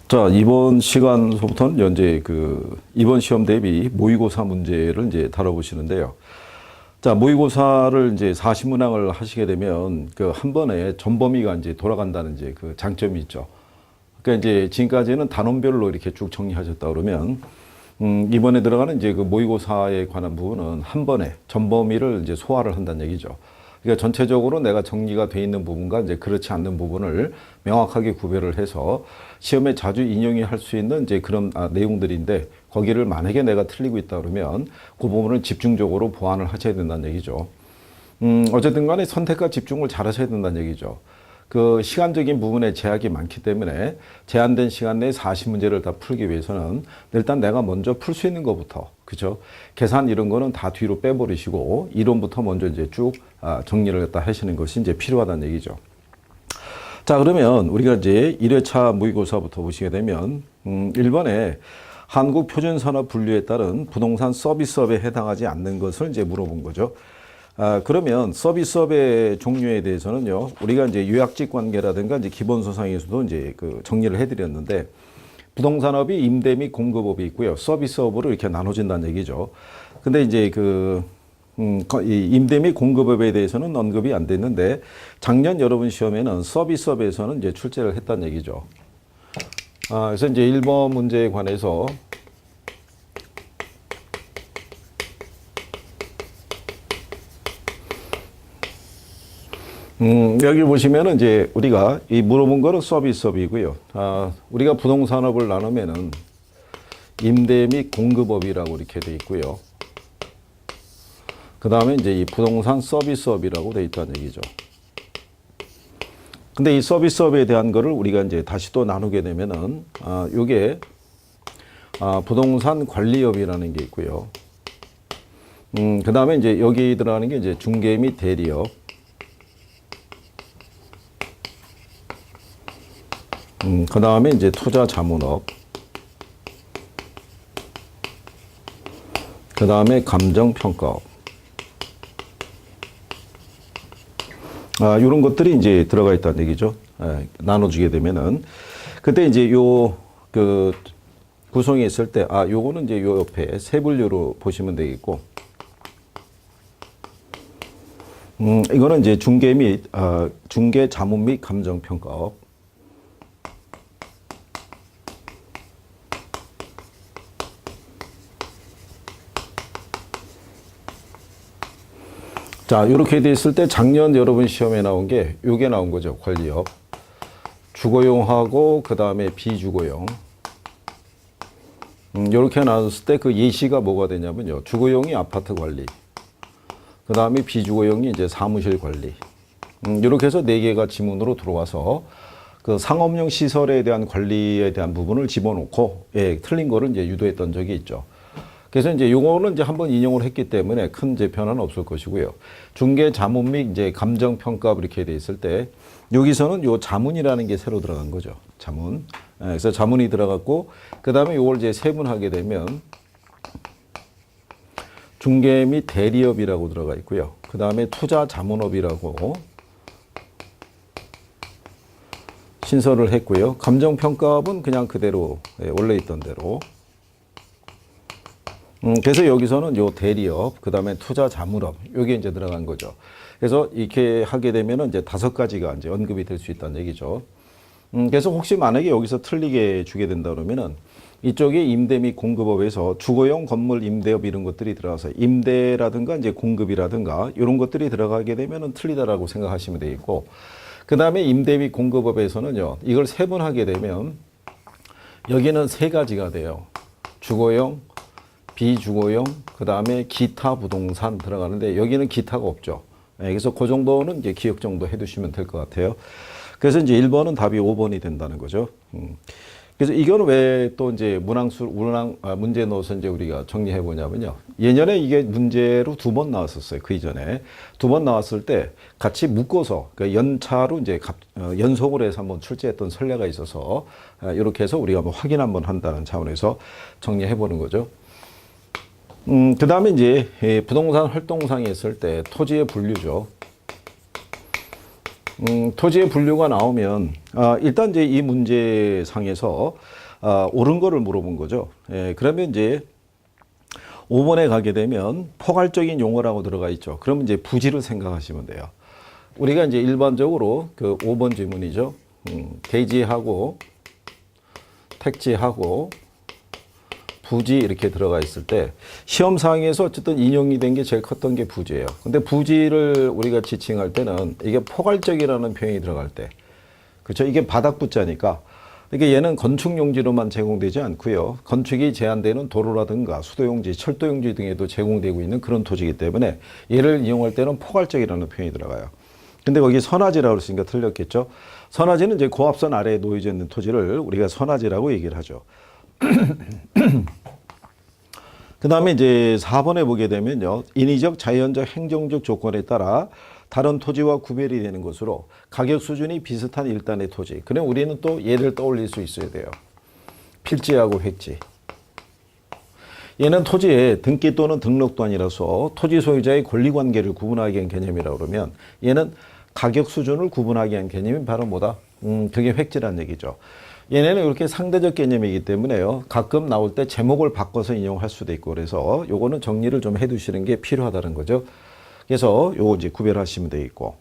자, 이번 시간부터는 현재 이번 시험 대비 모의고사 문제를 이제 다뤄보시는데요. 자, 모의고사를 이제 40문항을 하시게 되면 한 번에 전범위가 이제 돌아간다는 이제 장점이 있죠. 그러니까 이제 지금까지는 단원별로 이렇게 쭉 정리하셨다 그러면 이번에 들어가는 이제 모의고사에 관한 부분은 한 번에 전범위를 이제 소화를 한다는 얘기죠. 그러니까 전체적으로 내가 정리가 돼 있는 부분과 이제 그렇지 않는 부분을 명확하게 구별을 해서 시험에 자주 인용이 할 수 있는 이제 그런 내용들인데 거기를 만약에 내가 틀리고 있다 그러면 그 부분을 집중적으로 보완을 하셔야 된다는 얘기죠. 어쨌든 간에 선택과 집중을 잘 하셔야 된다는 얘기죠. 그 시간적인 부분에 제약이 많기 때문에 제한된 시간 내에 40문제를 다 풀기 위해서는 일단 내가 먼저 풀 수 있는 것부터, 그죠? 계산 이런 거는 다 뒤로 빼버리시고 이론부터 먼저 이제 쭉 정리를 갖다 하시는 것이 이제 필요하다는 얘기죠. 자, 그러면 우리가 이제 1회차 모의고사부터 보시게 되면 1번에 한국표준산업 분류에 따른 부동산 서비스업에 해당하지 않는 것을 이제 물어본 거죠. 그러면 서비스업의 종류에 대해서는요, 우리가 이제 요약직 관계라든가 이제 기본소상에서도 이제 정리를 해드렸는데, 부동산업이 임대 및 공급업이 있고요, 서비스업으로 이렇게 나눠진다는 얘기죠. 근데 이제 이 임대 및 공급업에 대해서는 언급이 안 됐는데, 작년 여러분 시험에는 서비스업에서는 이제 출제를 했다는 얘기죠. 그래서 이제 1번 문제에 관해서 여기 보시면은 이제 우리가 이 물어본 거는 서비스업이고요. 우리가 부동산업을 나누면은 임대 및 공급업이라고 이렇게 돼 있고요. 그 다음에 이제 이 부동산 서비스업이라고 돼 있다는 얘기죠. 근데 이 서비스업에 대한 거를 우리가 이제 다시 또 나누게 되면은, 요게, 부동산 관리업이라는 게 있고요. 그 다음에 이제 여기 들어가는 게 이제 중개 및 대리업. 그 다음에 이제 투자 자문업. 그 다음에 감정평가업. 이런 것들이 이제 들어가 있다는 얘기죠. 나눠주게 되면은. 그때 이제 구성이 있을 때, 요거는 이제 요 옆에 세 분류로 보시면 되겠고, 이거는 이제 중개 자문 및 감정평가업. 자, 이렇게 돼 있을 때 작년 여러분 시험에 나온 게 요게 나온 거죠. 관리업. 주거용하고 그 다음에 비주거용. 이렇게 나눴을 때 그 예시가 뭐가 되냐면요. 주거용이 아파트 관리. 그 다음에 비주거용이 이제 사무실 관리. 이렇게 해서 네 개가 지문으로 들어와서 그 상업용 시설에 대한 관리에 대한 부분을 집어넣고, 틀린 거를 이제 유도했던 적이 있죠. 그래서 이제 요거는 이제 한번 인용을 했기 때문에 큰 이제 변화는 없을 것이고요. 중개 자문 및 이제 감정 평가 이렇게 돼 있을 때 여기서는 요 자문이라는 게 새로 들어간 거죠. 자문. 그래서 자문이 들어갔고 그다음에 요걸 이제 세분하게 되면 중개 및 대리업이라고 들어가 있고요. 그다음에 투자 자문업이라고 신설을 했고요. 감정 평가업은 그냥 그대로 원래 있던 대로. 그래서 여기서는 요 대리업, 그 다음에 투자 자문업, 요게 이제 들어간 거죠. 그래서 이렇게 하게 되면은 이제 5가지가 이제 언급이 될 수 있다는 얘기죠. 그래서 혹시 만약에 여기서 틀리게 주게 된다 그러면은 이쪽에 임대 및 공급업에서 주거용 건물 임대업 이런 것들이 들어가서 임대라든가 이제 공급이라든가 이런 것들이 들어가게 되면은 틀리다라고 생각하시면 되겠고, 그 다음에 임대 및 공급업에서는요, 이걸 세분하게 되면 여기는 3가지가 돼요. 주거용, 비주거용, 그 다음에 기타 부동산 들어가는데 여기는 기타가 없죠. 그래서 그 정도는 이제 기억 정도 해두시면 될 것 같아요. 그래서 이제 1번은 답이 5번이 된다는 거죠. 그래서 이거는 왜 또 이제 문제 넣어서 이제 우리가 정리해 보냐면요. 예년에 이게 문제로 2번 나왔었어요. 그 이전에. 2번 나왔을 때 같이 묶어서 그러니까 연차로 이제 연속으로 해서 한번 출제했던 선례가 있어서 이렇게 해서 우리가 한번 확인 한번 한다는 차원에서 정리해 보는 거죠. 그 다음에 이제 부동산 활동상에 있을 때 토지의 분류죠. 토지의 분류가 나오면 일단 이제 이 문제상에서 옳은 거를 물어본 거죠. 예, 그러면 이제 5번에 가게 되면 포괄적인 용어라고 들어가 있죠. 그러면 이제 부지를 생각하시면 돼요. 우리가 이제 일반적으로 그 5번 질문이죠. 대지하고 택지하고 부지 이렇게 들어가 있을 때 시험사항에서 어쨌든 인용이 된 게 제일 컸던 게 부지예요. 근데 부지를 우리가 지칭할 때는 이게 포괄적이라는 표현이 들어갈 때, 그렇죠? 이게 바닥 붙자니까 이게 얘는 건축 용지로만 제공되지 않고요. 건축이 제한되는 도로라든가 수도용지, 철도용지 등에도 제공되고 있는 그런 토지이기 때문에 얘를 이용할 때는 포괄적이라는 표현이 들어가요. 근데 거기 선화지라고 했으니까 틀렸겠죠. 선화지는 이제 고압선 아래에 놓여져 있는 토지를 우리가 선화지라고 얘기를 하죠. 그 다음에 이제 4번에 보게 되면요. 인위적, 자연적, 행정적 조건에 따라 다른 토지와 구별이 되는 것으로 가격 수준이 비슷한 일단의 토지. 그럼 우리는 또 얘를 떠올릴 수 있어야 돼요. 필지하고 획지. 얘는 토지의 등기 또는 등록도 아니라서 토지 소유자의 권리관계를 구분하기 위한 개념이라고 그러면 얘는 가격 수준을 구분하기 위한 개념이 바로 뭐다? 그게 획지란 얘기죠. 얘네는 이렇게 상대적 개념이기 때문에요. 가끔 나올 때 제목을 바꿔서 인용할 수도 있고 그래서 요거는 정리를 좀 해두시는 게 필요하다는 거죠. 그래서 요거 이제 구별하시면 되겠고.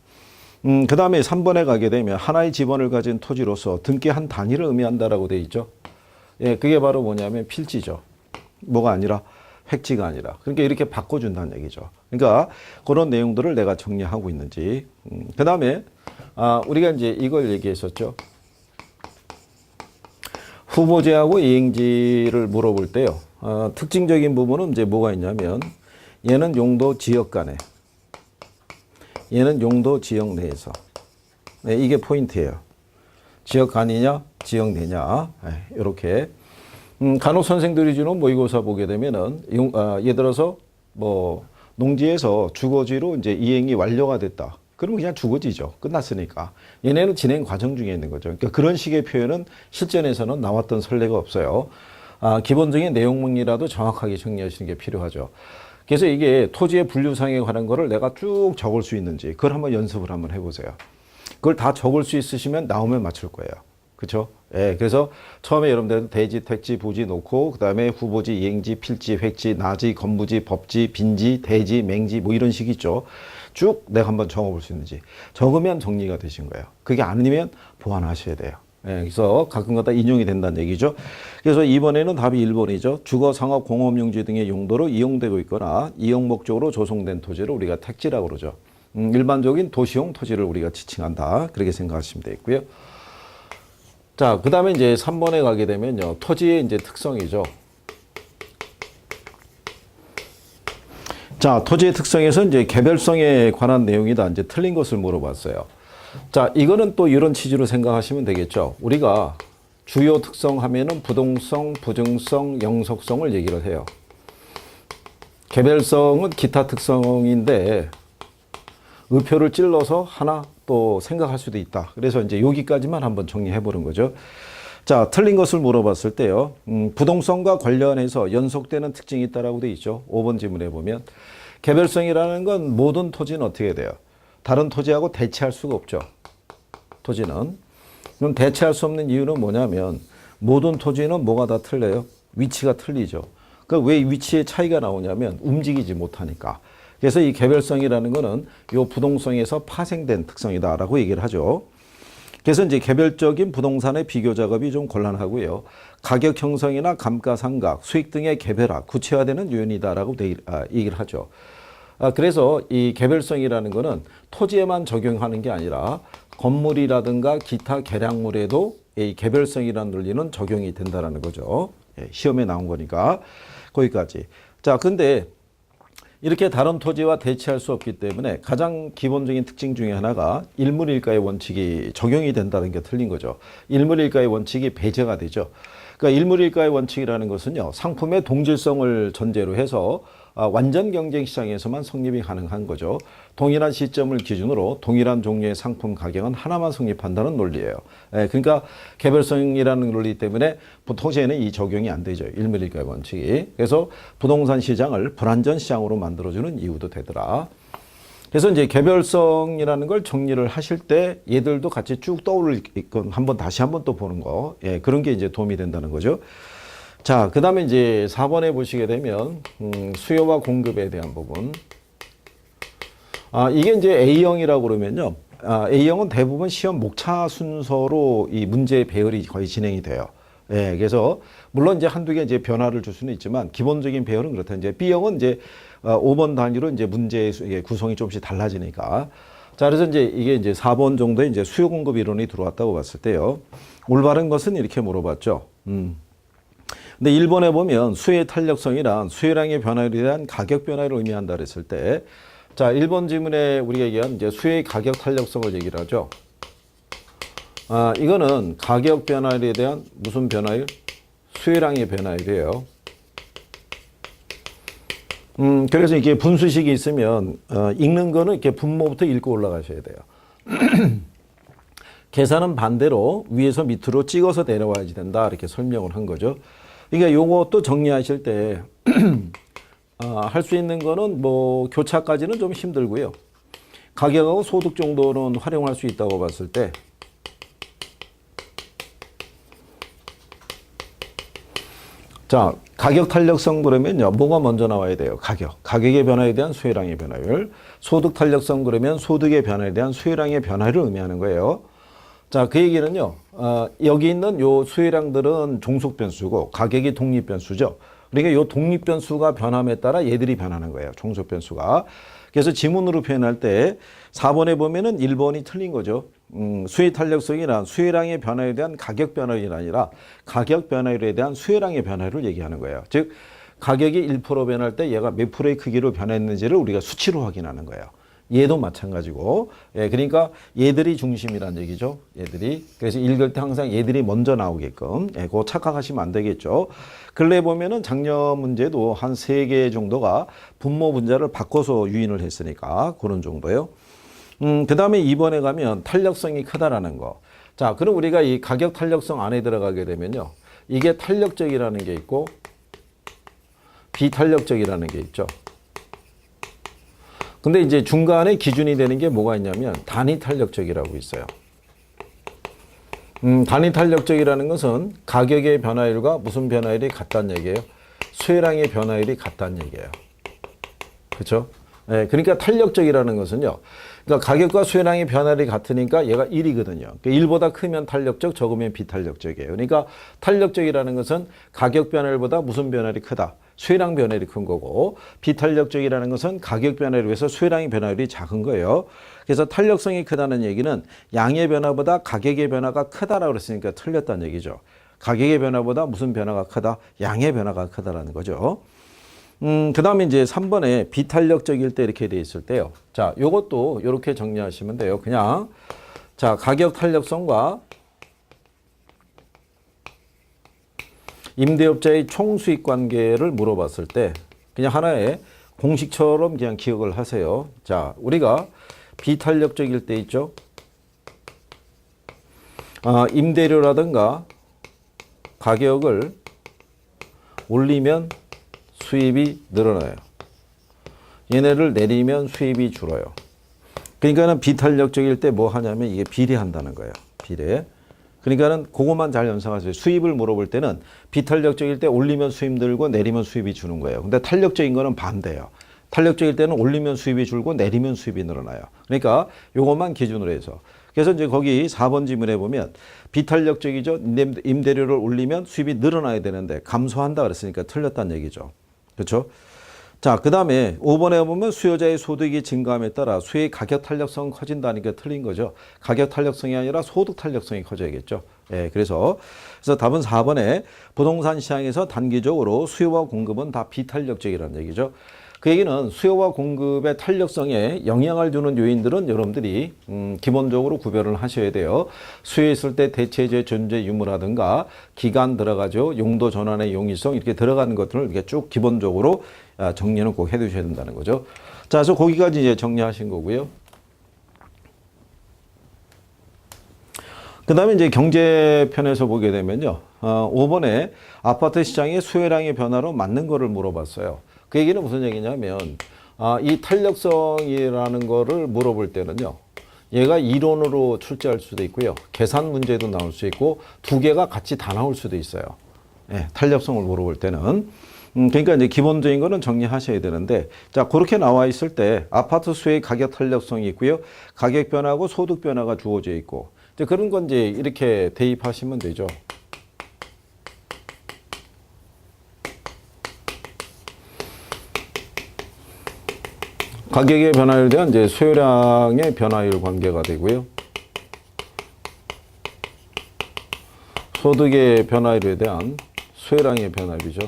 그 다음에 3번에 가게 되면 하나의 지번을 가진 토지로서 등기 한 단위를 의미한다라고 되어 있죠. 예, 그게 바로 뭐냐면 필지죠. 뭐가 아니라 획지가 아니라. 그러니까 이렇게 바꿔준다는 얘기죠. 그러니까 그런 내용들을 내가 정리하고 있는지. 그 다음에 우리가 이제 이걸 얘기했었죠. 후보지하고 이행지를 물어볼 때요. 특징적인 부분은 이제 뭐가 있냐면 얘는 용도 지역 간에, 얘는 용도 지역 내에서. 네, 이게 포인트예요. 지역 간이냐, 지역 내냐. 네, 이렇게. 간혹 선생들이 주는 모의고사 보게 되면은 예를 들어서 뭐 농지에서 주거지로 이제 이행이 완료가 됐다. 그러면 그냥 주거지죠. 끝났으니까. 얘네는 진행 과정 중에 있는 거죠. 그러니까 그런 식의 표현은 실전에서는 나왔던 선례가 없어요. 기본적인 내용문이라도 정확하게 정리하시는 게 필요하죠. 그래서 이게 토지의 분류상에 관한 거를 내가 쭉 적을 수 있는지 그걸 한번 연습을 한번 해보세요. 그걸 다 적을 수 있으시면 나오면 맞출 거예요. 그렇죠? 예, 그래서 처음에 여러분들 대지, 택지, 부지 놓고 그 다음에 후보지, 이행지, 필지, 획지, 나지, 건부지, 법지, 빈지, 대지, 맹지 뭐 이런 식 있죠. 쭉 내가 한번 적어볼 수 있는지 적으면 정리가 되신 거예요. 그게 아니면 보완하셔야 돼요. 예, 그래서 가끔가다 인용이 된다는 얘기죠. 그래서 이번에는 답이 1번이죠. 주거, 상업, 공업용지 등의 용도로 이용되고 있거나 이용 목적으로 조성된 토지를 우리가 택지라고 그러죠. 일반적인 도시용 토지를 우리가 지칭한다. 그렇게 생각하시면 되겠고요. 자, 그 다음에 이제 3번에 가게 되면요. 토지의 이제 특성이죠. 자, 토지의 특성에서 이제 개별성에 관한 내용이다. 이제 틀린 것을 물어봤어요. 자, 이거는 또 이런 취지로 생각하시면 되겠죠. 우리가 주요 특성 하면은 부동성, 부증성, 영속성을 얘기를 해요. 개별성은 기타 특성인데 의표를 찔러서 하나 또 생각할 수도 있다. 그래서 이제 여기까지만 한번 정리해 보는 거죠. 자, 틀린 것을 물어봤을 때요. 부동성과 관련해서 연속되는 특징이 있다라고 되어 있죠. 5번 질문에 보면 개별성이라는 건 모든 토지는 어떻게 돼요? 다른 토지하고 대체할 수가 없죠. 토지는. 그럼 대체할 수 없는 이유는 뭐냐면 모든 토지는 뭐가 다 틀려요? 위치가 틀리죠. 그러니까 왜 위치에 차이가 나오냐면 움직이지 못하니까. 그래서 이 개별성이라는 거는 이 부동성에서 파생된 특성이다라고 얘기를 하죠. 그래서 이제 개별적인 부동산의 비교 작업이 좀 곤란하고요. 가격 형성이나 감가상각, 수익 등의 개별화, 구체화되는 요인이다라고 얘기를 하죠. 그래서 이 개별성이라는 거는 토지에만 적용하는 게 아니라 건물이라든가 기타 계량물에도 이 개별성이라는 논리는 적용이 된다는 거죠. 시험에 나온 거니까 거기까지. 자, 근데 이렇게 다른 토지와 대체할 수 없기 때문에 가장 기본적인 특징 중에 하나가 일물일가의 원칙이 적용이 된다는 게 틀린 거죠. 일물일가의 원칙이 배제가 되죠. 그러니까 일물일가의 원칙이라는 것은요, 상품의 동질성을 전제로 해서 완전 경쟁 시장에서만 성립이 가능한 거죠. 동일한 시점을 기준으로 동일한 종류의 상품 가격은 하나만 성립한다는 논리예요. 그러니까 개별성이라는 논리 때문에 토지에는 이 적용이 안 되죠. 일물일가의 원칙이. 그래서 부동산 시장을 불완전 시장으로 만들어주는 이유도 되더라. 그래서 이제 개별성이라는 걸 정리를 하실 때 얘들도 같이 쭉 떠올릴 건 한번 다시 한번 또 보는 거. 예, 그런 게 이제 도움이 된다는 거죠. 자, 그 다음에 이제 4번에 보시게 되면, 수요와 공급에 대한 부분. 이게 이제 A형이라고 그러면요. A형은 대부분 시험 목차 순서로 이 문제 배열이 거의 진행이 돼요. 예, 그래서 물론 이제 한두 개 이제 변화를 줄 수는 있지만 기본적인 배열은 그렇다. 이제 B형은 이제 5번 단위로 이제 문제 구성이 조금씩 달라지니까. 자, 그래서 이제 이게 이제 4번 정도의 이제 수요 공급 이론이 들어왔다고 봤을 때요. 올바른 것은 이렇게 물어봤죠. 근데 1번에 보면 수요의 탄력성이란 수요량의 변화에 대한 가격 변화를 의미한다 그랬을 때, 자, 1번 질문에 우리가 얘기한 이제 수요의 가격 탄력성을 얘기를 하죠. 이거는 가격 변화에 대한 무슨 변화율? 수요량의 변화율이에요. 그래서 이게 분수식이 있으면, 읽는 거는 이렇게 분모부터 읽고 올라가셔야 돼요. 계산은 반대로 위에서 밑으로 찍어서 내려와야지 된다. 이렇게 설명을 한 거죠. 그러니까 요것도 정리하실 때, 할 수 있는 거는 뭐 교차까지는 좀 힘들고요. 가격하고 소득 정도는 활용할 수 있다고 봤을 때, 자, 가격 탄력성 그러면요. 뭐가 먼저 나와야 돼요? 가격. 가격의 변화에 대한 수요량의 변화율. 소득 탄력성 그러면 소득의 변화에 대한 수요량의 변화를 의미하는 거예요. 자, 그 얘기는요. 여기 있는 요 수요량들은 종속 변수고 가격이 독립 변수죠. 그러니까 요 독립 변수가 변함에 따라 얘들이 변하는 거예요. 종속 변수가. 그래서 지문으로 표현할 때 4번에 보면은 1번이 틀린 거죠. 수요 탄력성이란 수요량의 변화에 대한 가격 변화율이 아니라 가격 변화율에 대한 수요량의 변화를 얘기하는 거예요. 즉 가격이 1% 변할 때 얘가 몇 프로의 크기로 변했는지를 우리가 수치로 확인하는 거예요. 얘도 마찬가지고. 예, 그러니까 얘들이 중심이란 얘기죠. 얘들이. 그래서 읽을 때 항상 얘들이 먼저 나오게끔. 예, 그거 착각하시면 안 되겠죠. 근래 보면은 작년 문제도 한 3개 정도가 분모 분자를 바꿔서 유인을 했으니까 그런 정도요. 그 다음에 2번에 가면 탄력성이 크다라는 거. 자, 그럼 우리가 이 가격 탄력성 안에 들어가게 되면요. 이게 탄력적이라는 게 있고 비탄력적이라는 게 있죠. 근데 이제 중간에 기준이 되는 게 뭐가 있냐면 단위 탄력적이라고 있어요. 단위 탄력적이라는 것은 가격의 변화율과 무슨 변화율이 같다는 얘기예요? 수요량의 변화율이 같다는 얘기예요. 그렇죠? 네, 그러니까 탄력적이라는 것은요. 그러니까 가격과 수요량의 변화율이 같으니까 얘가 1이거든요. 그러니까 1보다 크면 탄력적, 적으면 비탄력적이에요. 그러니까 탄력적이라는 것은 가격 변화율보다 무슨 변화율이 크다? 수요량 변화율이 큰 거고, 비탄력적이라는 것은 가격 변화율에 비해서 수요량의 변화율이 작은 거예요. 그래서 탄력성이 크다는 얘기는 양의 변화보다 가격의 변화가 크다라고 그랬으니까 틀렸다는 얘기죠. 가격의 변화보다 무슨 변화가 크다? 양의 변화가 크다라는 거죠. 그 다음에 이제 3번에 비탄력적일 때 이렇게 돼 있을 때요. 자, 요것도 이렇게 정리하시면 돼요. 그냥, 자, 가격 탄력성과 임대업자의 총수익 관계를 물어봤을 때 그냥 하나의 공식처럼 그냥 기억을 하세요. 자, 우리가 비탄력적일 때 있죠. 임대료라든가 가격을 올리면 수입이 늘어나요. 얘네를 내리면 수입이 줄어요. 그러니까는 비탄력적일 때 뭐 하냐면 이게 비례한다는 거예요. 비례. 그러니까는 그것만 잘 연상하세요. 수입을 물어볼 때는 비탄력적일 때 올리면 수입 늘고 내리면 수입이 주는 거예요. 근데 탄력적인 거는 반대예요. 탄력적일 때는 올리면 수입이 줄고 내리면 수입이 늘어나요. 그러니까 요것만 기준으로 해서. 그래서 이제 거기 4번 지문에 보면 비탄력적이죠. 임대료를 올리면 수입이 늘어나야 되는데 감소한다 그랬으니까 틀렸다는 얘기죠. 그렇죠? 자, 그 다음에 5번에 보면 수요자의 소득이 증가함에 따라 수요의 가격 탄력성은 커진다니까 틀린 거죠. 가격 탄력성이 아니라 소득 탄력성이 커져야겠죠. 예, 그래서 답은 4번에 부동산 시장에서 단기적으로 수요와 공급은 다 비탄력적이라는 얘기죠. 그 얘기는 수요와 공급의 탄력성에 영향을 주는 요인들은 여러분들이 기본적으로 구별을 하셔야 돼요. 수요했을 때 대체재 존재 유무라든가 기간 들어가죠. 용도 전환의 용이성 이렇게 들어가는 것들을 이렇게 쭉 기본적으로 정리는 꼭 해두셔야 된다는 거죠. 자, 그래서 거기까지 이제 정리하신 거고요. 그 다음에 이제 경제편에서 보게 되면요. 5번에 아파트 시장의 수요량의 변화로 맞는 거를 물어봤어요. 그 얘기는 무슨 얘기냐면 이 탄력성이라는 거를 물어볼 때는요. 얘가 이론으로 출제할 수도 있고요. 계산 문제도 나올 수 있고 두 개가 같이 다 나올 수도 있어요. 예, 탄력성을 물어볼 때는. 그러니까 이제 기본적인 거는 정리하셔야 되는데, 자, 그렇게 나와 있을 때 아파트 수의 가격 탄력성이 있고요. 가격 변화하고 소득 변화가 주어져 있고, 이제 그런 건 이제 이렇게 대입하시면 되죠. 가격의 변화율에 대한 이제 수요량의 변화율 관계가 되고요. 소득의 변화율에 대한 수요량의 변화율이죠.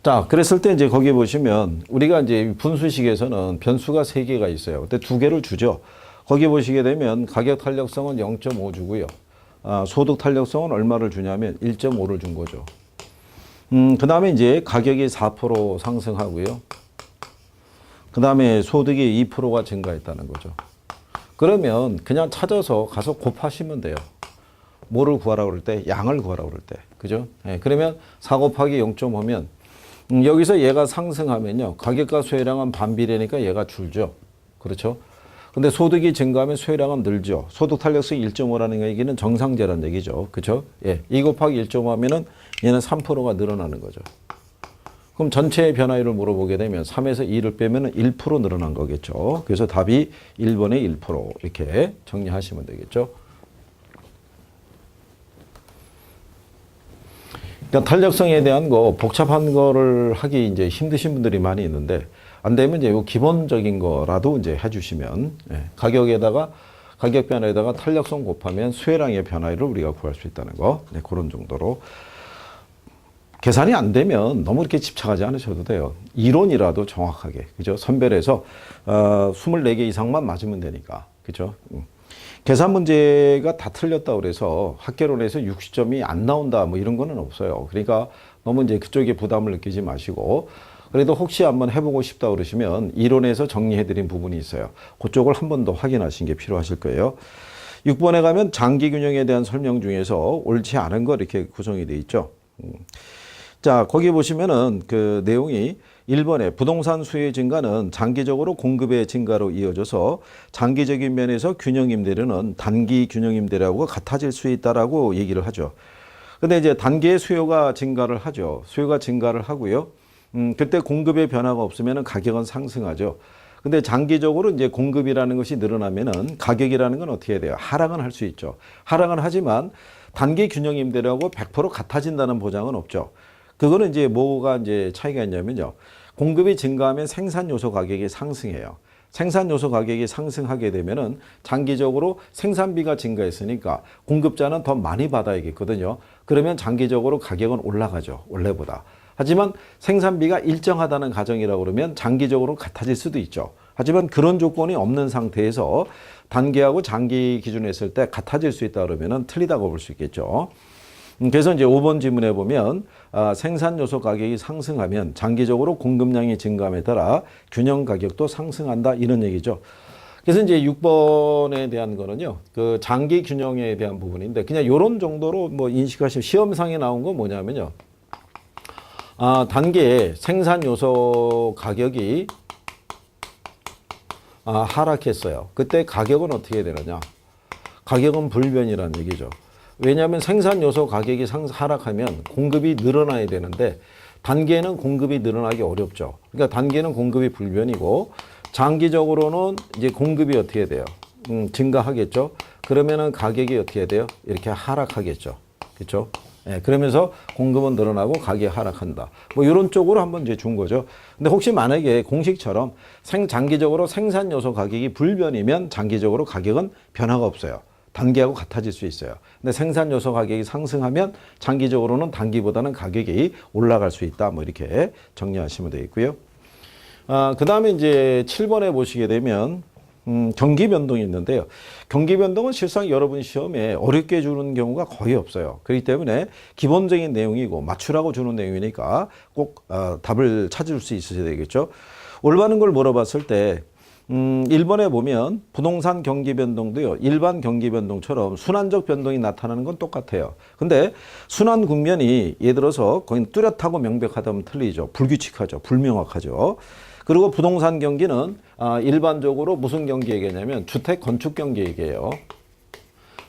자, 그랬을 때 이제 거기 보시면 우리가 이제 분수식에서는 변수가 3개가 있어요. 근데 2개를 주죠. 거기 보시게 되면 가격 탄력성은 0.5 주고요. 소득 탄력성은 얼마를 주냐면 1.5를 준 거죠. 그 다음에 이제 가격이 4% 상승하고요. 그 다음에 소득이 2%가 증가했다는 거죠. 그러면 그냥 찾아서 가서 곱하시면 돼요. 뭐를 구하라고 그럴 때? 양을 구하라고 그럴 때. 그죠? 네, 그러면 4 곱하기 0.5면 여기서 얘가 상승하면요. 가격과 수요량은 반비례니까 얘가 줄죠. 그렇죠? 근데 소득이 증가하면 수요량은 늘죠. 소득 탄력성이 1.5라는 얘기는 정상제라는 얘기죠. 그렇죠? 예. 2 곱하기 1.5 하면은 얘는 3%가 늘어나는 거죠. 그럼 전체의 변화율을 물어보게 되면 3에서 2를 빼면 1% 늘어난 거겠죠. 그래서 답이 1번의 1% 이렇게 정리하시면 되겠죠. 그러니까 탄력성에 대한 거 복잡한 거를 하기 이제 힘드신 분들이 많이 있는데 안 되면 이제 요 기본적인 거라도 이제 해주시면 가격에다가 가격 변화에다가 탄력성 곱하면 수요량의 변화율을 우리가 구할 수 있다는 거. 네, 그런 정도로. 계산이 안 되면 너무 이렇게 집착하지 않으셔도 돼요. 이론이라도 정확하게, 그죠? 선별해서 24개 이상만 맞으면 되니까, 그죠? 계산 문제가 다 틀렸다고 그래서 학계론에서 60점이 안 나온다 뭐 이런 거는 없어요. 그러니까 너무 이제 그쪽에 부담을 느끼지 마시고 그래도 혹시 한번 해보고 싶다 그러시면 이론에서 정리해드린 부분이 있어요. 그쪽을 한 번 더 확인하시는 게 필요하실 거예요. 6번에 가면 장기균형에 대한 설명 중에서 옳지 않은 거 이렇게 구성이 돼 있죠. 자, 거기 보시면은 그 내용이 1번에 부동산 수요의 증가는 장기적으로 공급의 증가로 이어져서 장기적인 면에서 균형임대료는 단기 균형임대료하고 같아질 수 있다라고 얘기를 하죠. 근데 이제 단기의 수요가 증가를 하죠. 수요가 증가를 하고요. 그때 공급의 변화가 없으면 가격은 상승하죠. 근데 장기적으로 이제 공급이라는 것이 늘어나면은 가격이라는 건 어떻게 해야 돼요? 하락은 할 수 있죠. 하락은 하지만 단기 균형임대료하고 100% 같아진다는 보장은 없죠. 그거는 이제 뭐가 이제 차이가 있냐면요. 공급이 증가하면 생산 요소 가격이 상승해요. 생산 요소 가격이 상승하게 되면은 장기적으로 생산비가 증가했으니까 공급자는 더 많이 받아야겠거든요. 그러면 장기적으로 가격은 올라가죠. 원래보다. 하지만 생산비가 일정하다는 가정이라고 그러면 장기적으로 같아질 수도 있죠. 하지만 그런 조건이 없는 상태에서 단기하고 장기 기준으로 했을 때 같아질 수 있다 그러면은 틀리다고 볼 수 있겠죠. 그래서 이제 5번 질문에 보면 생산 요소 가격이 상승하면 장기적으로 공급량이 증가함에 따라 균형 가격도 상승한다 이런 얘기죠. 그래서 이제 6번에 대한 거는요. 그 장기 균형에 대한 부분인데 그냥 이런 정도로 뭐 인식하시면 시험상에 나온 건 뭐냐면요. 단기에 생산 요소 가격이 하락했어요. 그때 가격은 어떻게 되느냐? 가격은 불변이라는 얘기죠. 왜냐하면 생산 요소 가격이 하락하면 공급이 늘어나야 되는데 단기에는 공급이 늘어나기 어렵죠. 그러니까 단기에는 공급이 불변이고 장기적으로는 이제 공급이 어떻게 돼요? 증가하겠죠. 그러면은 가격이 어떻게 돼요? 이렇게 하락하겠죠. 그렇죠? 예, 그러면서 공급은 늘어나고 가격이 하락한다. 뭐 이런 쪽으로 한번 이제 준 거죠. 근데 혹시 만약에 공식처럼 장기적으로 생산 요소 가격이 불변이면 장기적으로 가격은 변화가 없어요. 단기하고 같아질 수 있어요. 근데 생산 요소 가격이 상승하면 장기적으로는 단기보다는 가격이 올라갈 수 있다. 뭐 이렇게 정리하시면 되겠고요. 그 다음에 이제 7번에 보시게 되면 경기 변동이 있는데요. 경기 변동은 실상 여러분 시험에 어렵게 주는 경우가 거의 없어요. 그렇기 때문에 기본적인 내용이고 맞추라고 주는 내용이니까 꼭 답을 찾을 수 있으셔야 되겠죠. 올바른 걸 물어봤을 때 일본에 보면 부동산 경기 변동도요, 일반 경기 변동처럼 순환적 변동이 나타나는 건 똑같아요. 근데 순환 국면이 예를 들어서 거의 뚜렷하고 명백하다면 틀리죠. 불규칙하죠. 불명확하죠. 그리고 부동산 경기는 일반적으로 무슨 경기 얘기냐면 주택 건축 경기 얘기예요.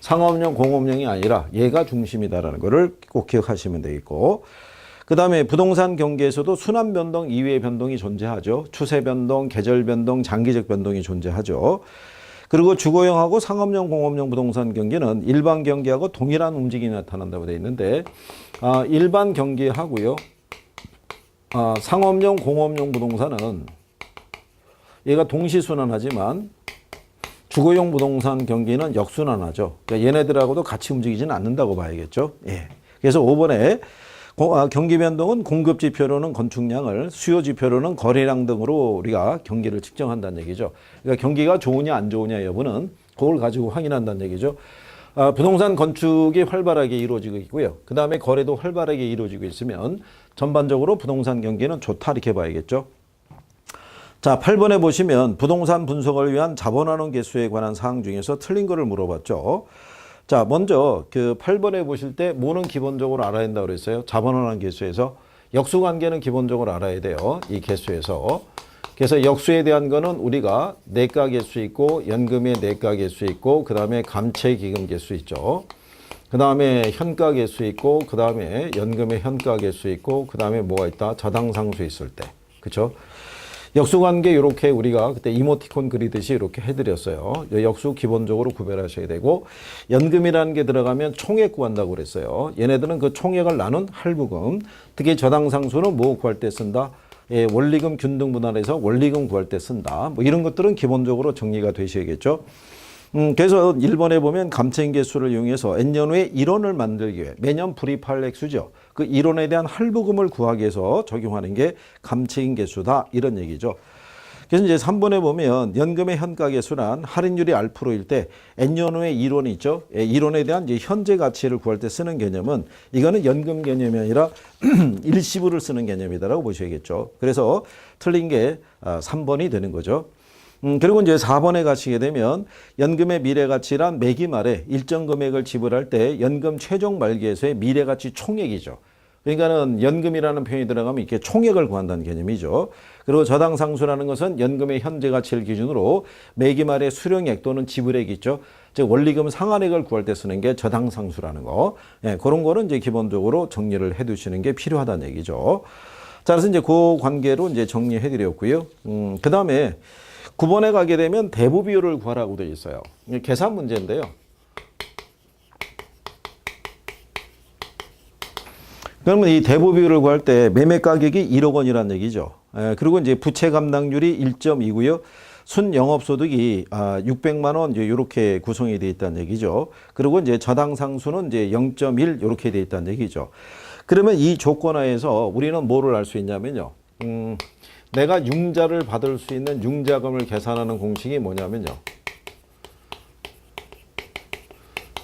상업용, 공업용이 아니라 얘가 중심이다라는 거를 꼭 기억하시면 되겠고, 그 다음에 부동산 경기에서도 순환 변동 이외의 변동이 존재하죠. 추세 변동, 계절 변동, 장기적 변동이 존재하죠. 그리고 주거용하고 상업용, 공업용 부동산 경기는 일반 경기하고 동일한 움직임이 나타난다고 되어 있는데, 일반 경기하고요, 상업용, 공업용 부동산은 얘가 동시순환하지만 주거용 부동산 경기는 역순환하죠. 그러니까 얘네들하고도 같이 움직이지는 않는다고 봐야겠죠. 예. 그래서 5번에 경기 변동은 공급 지표로는 건축량을, 수요 지표로는 거래량 등으로 우리가 경기를 측정한다는 얘기죠. 그러니까 경기가 좋으냐 안 좋으냐 여부는 그걸 가지고 확인한다는 얘기죠. 부동산 건축이 활발하게 이루어지고 있고요. 그 다음에 거래도 활발하게 이루어지고 있으면 전반적으로 부동산 경기는 좋다 이렇게 봐야겠죠. 자, 8번에 보시면 부동산 분석을 위한 자본환원 개수에 관한 사항 중에서 틀린 거를 물어봤죠. 자, 먼저 그 8번에 보실 때 뭐는 기본적으로 알아야 된다고 그랬어요? 자본환원 개수에서 역수관계는 기본적으로 알아야 돼요. 이 개수에서. 그래서 역수에 대한 거는 우리가 내과 개수 있고 연금의 내과 개수 있고 그 다음에 감채 기금 개수 있죠. 그 다음에 현가 개수 있고 그 다음에 연금의 현가 개수 있고 그 다음에 뭐가 있다? 저당상수 있을 때. 그렇죠? 역수관계 이렇게 우리가 그때 이모티콘 그리듯이 이렇게 해드렸어요. 역수 기본적으로 구별하셔야 되고 연금이라는 게 들어가면 총액 구한다고 그랬어요. 얘네들은 그 총액을 나눈 할부금, 특히 저당상수는 뭐 구할 때 쓴다? 예, 원리금 균등 분할해서 원리금 구할 때 쓴다. 뭐 이런 것들은 기본적으로 정리가 되셔야겠죠. 그래서 1번에 보면 감채인 개수를 이용해서 N년 후에 1원을 만들기 위해 매년 불입할 액수죠. 그 1원에 대한 할부금을 구하기 위해서 적용하는 게 감채인 개수다. 이런 얘기죠. 그래서 이제 3번에 보면 연금의 현가 개수란 할인율이 R일 때 N년 후에 1원이 있죠. 1원에 대한 이제 현재 가치를 구할 때 쓰는 개념은 이거는 연금 개념이 아니라 일시불을 쓰는 개념이다라고 보셔야겠죠. 그래서 틀린 게 3번이 되는 거죠. 그리고 이제 4번에 가시게 되면 연금의 미래가치란 매기 말에 일정 금액을 지불할 때 연금 최종 말기에서의 미래가치 총액이죠. 그러니까는 연금이라는 표현이 들어가면 이렇게 총액을 구한다는 개념이죠. 그리고 저당상수라는 것은 연금의 현재 가치를 기준으로 매기 말의 수령액 또는 지불액 있죠. 즉 원리금 상환액을 구할 때 쓰는 게 저당상수라는 거. 예, 그런 거는 이제 기본적으로 정리를 해 두시는 게 필요하다는 얘기죠. 자, 그래서 이제 그 관계로 이제 정리해 드렸고요. 그 다음에 9번에 가게 되면 대부 비율을 구하라고 되어 있어요. 계산 문제인데요. 그러면 이 대부 비율을 구할 때 매매 가격이 1억 원이라는 얘기죠. 그리고 이제 부채 감당률이 1.2고요. 순 영업소득이 600만 원 이렇게 구성이 되어 있다는 얘기죠. 그리고 이제 저당상수는 이제 0.1 이렇게 되어 있다는 얘기죠. 그러면 이 조건하에서 우리는 뭐를 알 수 있냐면요. 내가 융자를 받을 수 있는 융자금을 계산하는 공식이 뭐냐면요.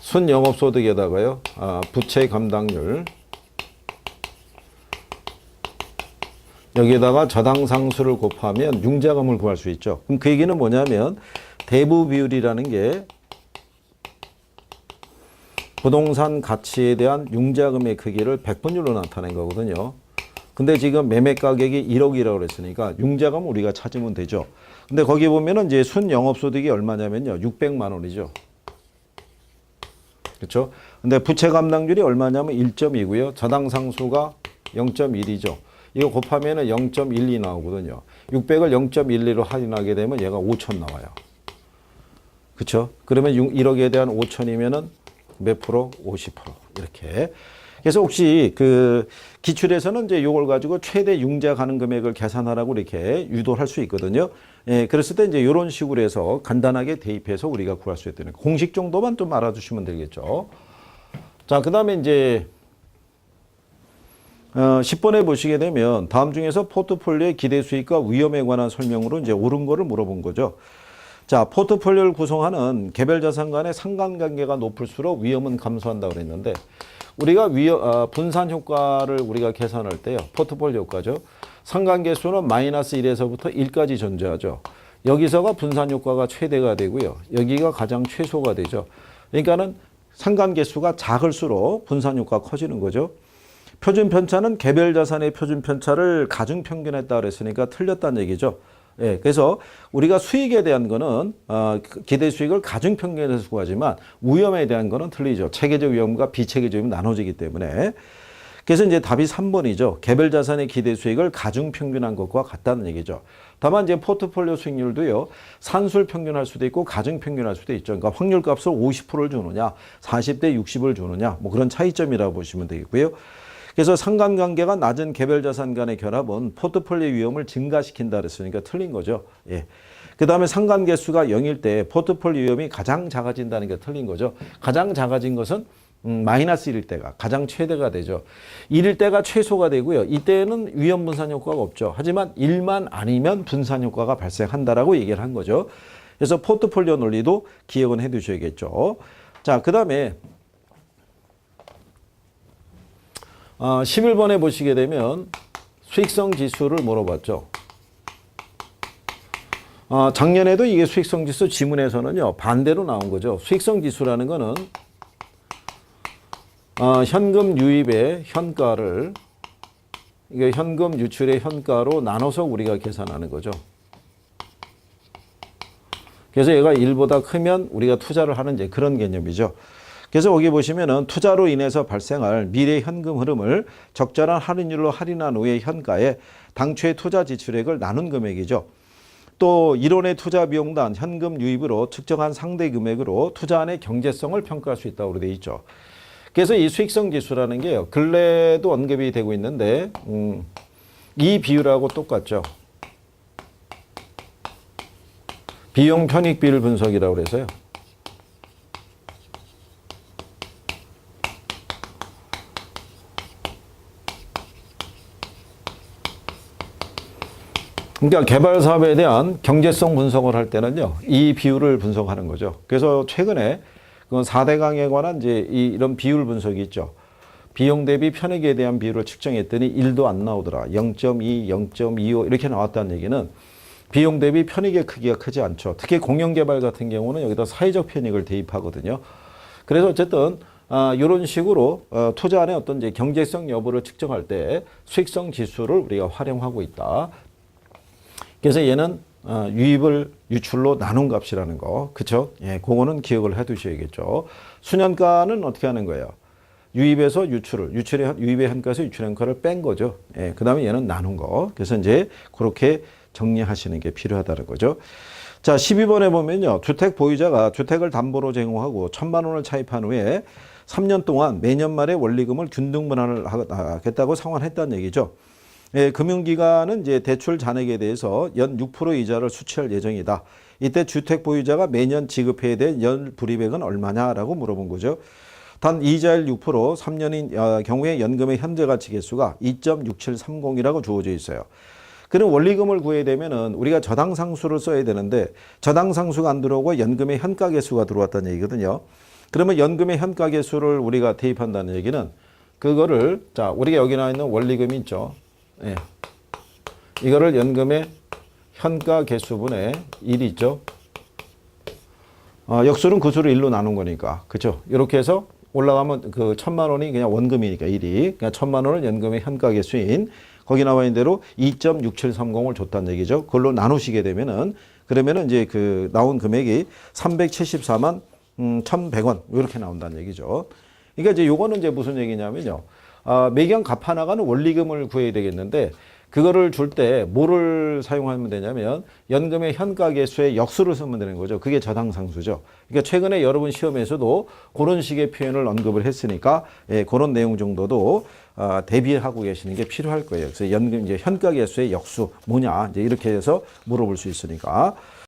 순영업소득에다가요. 부채 감당률. 여기에다가 저당상수를 곱하면 융자금을 구할 수 있죠. 그럼 그 얘기는 뭐냐면 대부 비율이라는 게 부동산 가치에 대한 융자금의 크기를 백분율로 나타낸 거거든요. 근데 지금 매매 가격이 1억이라고 그랬으니까 융자금 우리가 찾으면 되죠. 근데 거기 보면은 이제 순 영업소득이 얼마냐면요. 600만 원이죠. 그렇죠? 근데 부채 감당률이 얼마냐면 1.2고요. 저당상수가 0.1이죠. 이거 곱하면은 0.12 나오거든요. 600을 0.12로 할인하게 되면 얘가 5천 나와요. 그렇죠? 그러면 1억에 대한 5천이면은 몇 프로? 50% 이렇게. 그래서 혹시 그 기출에서는 이제 요걸 가지고 최대 융자 가능 금액을 계산하라고 이렇게 유도할 수 있거든요. 예, 그랬을 때 이제 이런 식으로 해서 간단하게 대입해서 우리가 구할 수 있다는 공식 정도만 좀 알아두시면 되겠죠. 자, 그 다음에 이제 10번에 보시게 되면 다음 중에서 포트폴리오의 기대 수익과 위험에 관한 설명으로 이제 옳은 거를 물어본 거죠. 자, 포트폴리오를 구성하는 개별 자산 간의 상관관계가 높을수록 위험은 감소한다고 그랬는데 우리가 분산 효과를 우리가 계산할 때요. 포트폴리오 효과죠. 상관계수는 마이너스 1에서부터 1까지 존재하죠. 여기서가 분산 효과가 최대가 되고요. 여기가 가장 최소가 되죠. 그러니까는 상간 개수가 작을수록 분산 효과가 커지는 거죠. 표준 편차는 개별 자산의 표준 편차를 가중 평균했다 그랬으니까 틀렸다는 얘기죠. 예, 그래서 우리가 수익에 대한 거는 기대 수익을 가중 평균해서 구하지만 위험에 대한 거는 틀리죠. 체계적 위험과 비체계적 위험이 나눠지기 때문에. 그래서 이제 답이 3번이죠. 개별 자산의 기대 수익을 가중 평균한 것과 같다는 얘기죠. 다만 이제 포트폴리오 수익률도요. 산술 평균할 수도 있고 가중 평균할 수도 있죠. 그러니까 확률 값을 50%를 주느냐, 40대 60을 주느냐, 뭐 그런 차이점이라고 보시면 되겠고요. 그래서 상관관계가 낮은 개별 자산 간의 결합은 포트폴리오 위험을 증가시킨다 그랬으니까 틀린 거죠. 예. 그 다음에 상관 개수가 0일 때 포트폴리오 위험이 가장 작아진다는 게 틀린 거죠. 가장 작아진 것은 마이너스 1일 때가 가장 최대가 되죠. 1일 때가 최소가 되고요. 이때는 위험 분산 효과가 없죠. 하지만 1만 아니면 분산 효과가 발생한다라고 얘기를 한 거죠. 그래서 포트폴리오 논리도 기억은 해 두셔야겠죠. 자, 그 다음에 11번에 보시게 되면 수익성 지수를 물어봤죠. 작년에도 이게 수익성 지수 지문에서는요, 반대로 나온 거죠. 수익성 지수라는 거는 현금 유입의 현가를 이게 현금 유출의 현가로 나눠서 우리가 계산하는 거죠. 그래서 얘가 1보다 크면 우리가 투자를 하는 이제 그런 개념이죠. 그래서 여기 보시면은 투자로 인해서 발생할 미래 현금 흐름을 적절한 할인율로 할인한 후에 현가에 당초의 투자 지출액을 나눈 금액이죠. 또 이론의 투자 비용단 현금 유입으로 측정한 상대 금액으로 투자안의 경제성을 평가할 수 있다고 되어 있죠. 그래서 이 수익성 지수라는 게요. 근래에도 언급이 되고 있는데 이 비율하고 똑같죠. 비용 편익 비율 분석이라고 그래서요. 그러니까 개발 사업에 대한 경제성 분석을 할 때는요, 이 비율을 분석하는 거죠. 그래서 최근에 그건 4대 강에 관한 이제 이런 비율 분석이 있죠. 비용 대비 편익에 대한 비율을 측정했더니 1도 안 나오더라. 0.2, 0.25 이렇게 나왔다는 얘기는 비용 대비 편익의 크기가 크지 않죠. 특히 공영개발 같은 경우는 여기다 사회적 편익을 대입하거든요. 그래서 어쨌든 이런 식으로 투자 안에 어떤 이제 경제성 여부를 측정할 때 수익성 지수를 우리가 활용하고 있다. 그래서 얘는 유입을 유출로 나눈 값이라는 거. 그쵸? 예, 그거는 기억을 해 두셔야겠죠. 수년가는 어떻게 하는 거예요? 유입에서 유출을, 유입의 현가에서 유출의 현가를 뺀 거죠. 예, 그 다음에 얘는 나눈 거. 그래서 이제 그렇게 정리하시는 게 필요하다는 거죠. 자, 12번에 보면요. 주택 보유자가 주택을 담보로 제공하고 1,000만 원을 차입한 후에 3년 동안 매년 말에 원리금을 균등분할을 하겠다고 상환했다는 얘기죠. 예, 금융기관은 이제 대출 잔액에 대해서 연 6% 이자를 수취할 예정이다. 이때 주택 보유자가 매년 지급해야 될 연 불이익은 얼마냐라고 물어본 거죠. 단 이자율 6%, 3년인 경우에 연금의 현재 가치 개수가 2.6730이라고 주어져 있어요. 그럼 원리금을 구해야 되면은 우리가 저당상수를 써야 되는데 저당상수가 안 들어오고 연금의 현가 개수가 들어왔다는 얘기거든요. 그러면 연금의 현가 개수를 우리가 대입한다는 얘기는 그거를 자, 우리가 여기 나와 있는 원리금이 있죠. 예. 이거를 연금의 현가 개수분의 1이 있죠. 역수는 그 수를 1로 나눈 거니까. 그죠? 이렇게 해서 올라가면 그 1,000만 원이 그냥 원금이니까 1이. 그러니까 1,000만 원을 연금의 현가 개수인 거기 나와 있는 대로 2.6730을 줬다는 얘기죠. 그걸로 나누시게 되면은 그러면은 이제 그 나온 금액이 374만 1,100원 이렇게 나온다는 얘기죠. 그러니까 이제 요거는 이제 무슨 얘기냐면요. 매경 갚아나가는 원리금을 구해야 되겠는데 그거를 줄 때 뭐를 사용하면 되냐면 연금의 현가 개수의 역수를 쓰면 되는 거죠. 그게 저당상수죠. 그러니까 최근에 여러분 시험에서도 그런 식의 표현을 언급을 했으니까 예, 그런 내용 정도도 대비하고 계시는 게 필요할 거예요. 그래서 연금 이제 현가 개수의 역수 뭐냐 이제 이렇게 해서 물어볼 수 있으니까.